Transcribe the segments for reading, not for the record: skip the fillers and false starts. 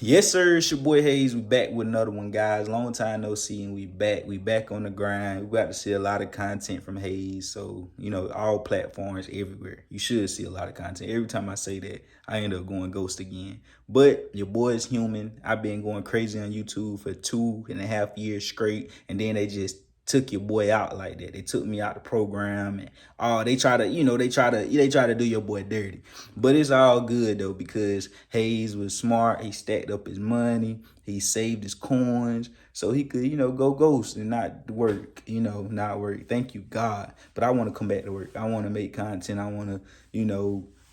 Yes, sir. It's your boy Hayes. We back with another one, guys. Long time no see, and we back. We back on the grind. We got to see a lot of content from Hayes. So, all platforms everywhere. You should see a lot of content. Every time I say that, I end up going ghost again. But your boy is human. I've been going crazy on YouTube for 2.5 years straight, and then they just took your boy out like that. They took me out the program, and they try to, they try to do your boy dirty. But it's all good though, because Hayes was smart. He stacked up his money. He saved his coins so he could, go ghost and not work, not work. Thank you, God. But I want to come back to work. I want to make content. I want to,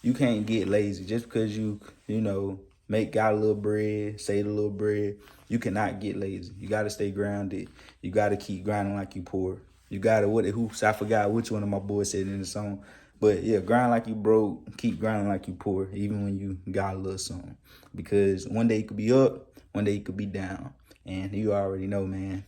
you can't get lazy just because got a little bread, save a little bread. You cannot get lazy. You got to stay grounded. You got to keep grinding like you poor. You got to, what it hoops, I forgot which one of my boys said in the song. But yeah, grind like you broke, keep grinding like you poor, even when you got a little something. Because one day you could be up, one day you could be down. And you already know, man,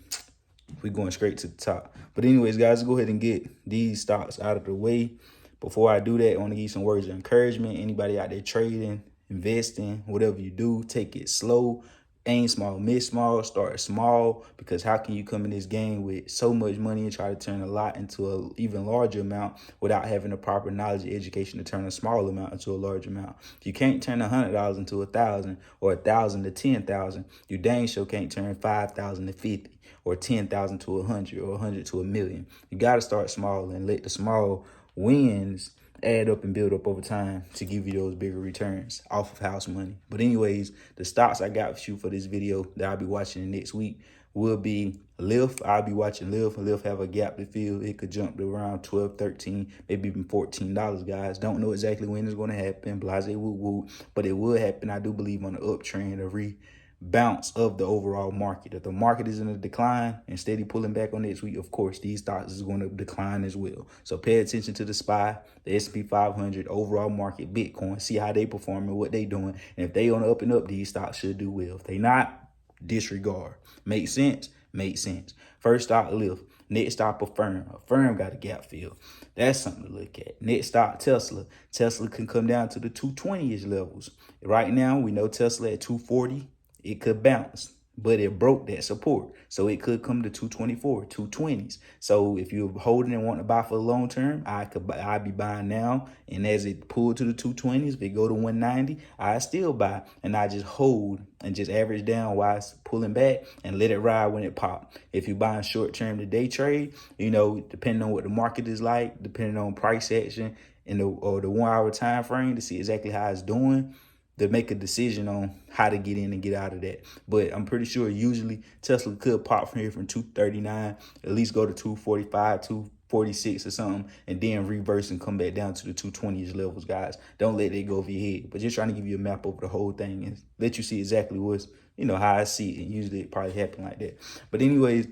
we're going straight to the top. But anyways, guys, go ahead and get these stocks out of the way. Before I do that, I want to give you some words of encouragement. Anybody out there trading, investing, whatever you do, take it slow. Aim small, miss small, start small, because how can you come in this game with so much money and try to turn a lot into an even larger amount without having the proper knowledge and education to turn a small amount into a large amount? If you can't turn $100 into 1,000 or 1,000 to 10,000, you dang sure can't turn 5,000 to 50 or 10,000 to 100 or 100 to 1,000,000. You got to start small and let the small wins add up and build up over time to give you those bigger returns off of house money. But anyways, the stocks I got for you for this video that I'll be watching next week will be Lyft. I'll be watching Lyft. Lyft have a gap to fill. It could jump to around 12, 13, maybe even $14, guys. Don't know exactly when it's going to happen. Blase woo woo, but it will happen. I do believe on the uptrend, bounce of the overall market. If the market is in a decline and steady pulling back on next week, of course, these stocks is going to decline as well. So pay attention to the SPY, the S&P 500, overall market, Bitcoin, see how they perform and what they doing. And if they on the up and up, these stocks should do well. If they not, disregard. Make sense? Make sense. First stock, Lyft. Next stop, Affirm. Affirm got a gap fill. That's something to look at. Next stop, Tesla. Tesla can come down to the 220-ish levels. Right now, we know Tesla at 240. It could bounce, but it broke that support. So it could come to 224, 220s. So if you're holding and want to buy for the long term, I'd be buying now. And as it pulled to the 220s, if it go to 190, I still buy. And I just hold and just average down while it's pulling back and let it ride when it pop. If you're buying short term to day trade, depending on what the market is like, depending on price action and the 1 hour time frame to see exactly how it's doing, to make a decision on how to get in and get out of that. But I'm pretty sure usually Tesla could pop from here from 239, at least go to 245, 246 or something, and then reverse and come back down to the 220-ish levels, guys. Don't let that go over your head. But just trying to give you a map over the whole thing and let you see exactly what's, how I see it. And usually it probably happen like that. But anyways,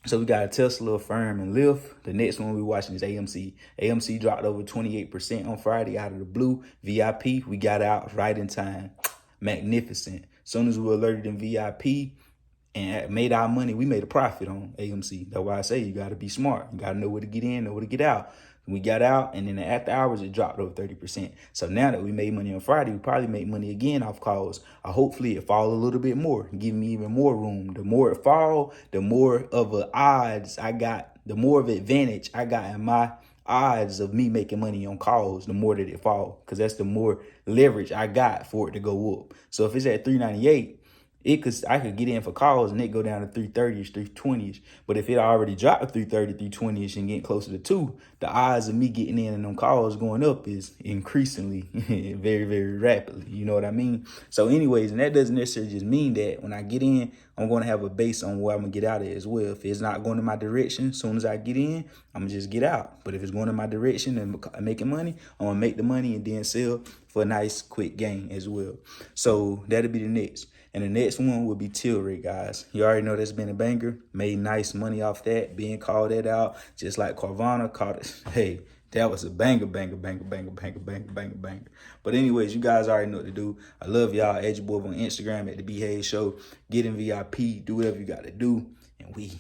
so we got Tesla, Affirm, and Lyft. The next one we're watching is AMC. AMC dropped over 28% on Friday out of the blue. VIP, we got out right in time. Magnificent. As soon as we were alerted in VIP and made our money, we made a profit on AMC. That's why I say you got to be smart. You got to know where to get in, know where to get out. We got out, and then after hours, it dropped over 30%. So now that we made money on Friday, we probably make money again off calls. Hopefully, it fall a little bit more, give me even more room. The more it fall, the more of a odds I got, the more of an advantage I got in my odds of me making money on calls, the more that it fall, because that's the more leverage I got for it to go up. So if it's at 398, I could get in for calls and it go down to 330-ish, 320-ish. But if it already dropped to 330, 320-ish and getting closer to 2, the odds of me getting in and them calls going up is increasingly very, very rapidly. You know what I mean? So anyways, and that doesn't necessarily just mean that when I get in, I'm going to have a base on where I'm going to get out of as well. If it's not going in my direction, as soon as I get in, I'm going to just get out. But if it's going in my direction and making money, I'm going to make the money and then sell for a nice quick gain as well. So that'll be the next. And the next one will be Tilray, guys. You already know that's been a banger. Made nice money off that. Being called that out. Just like Carvana caught it. Hey, that was a banger, banger, banger, banger, banger, banger, banger, banger. But anyways, you guys already know what to do. I love y'all. Add your boy on Instagram at The B Hayes Show. Get in VIP. Do whatever you got to do. And we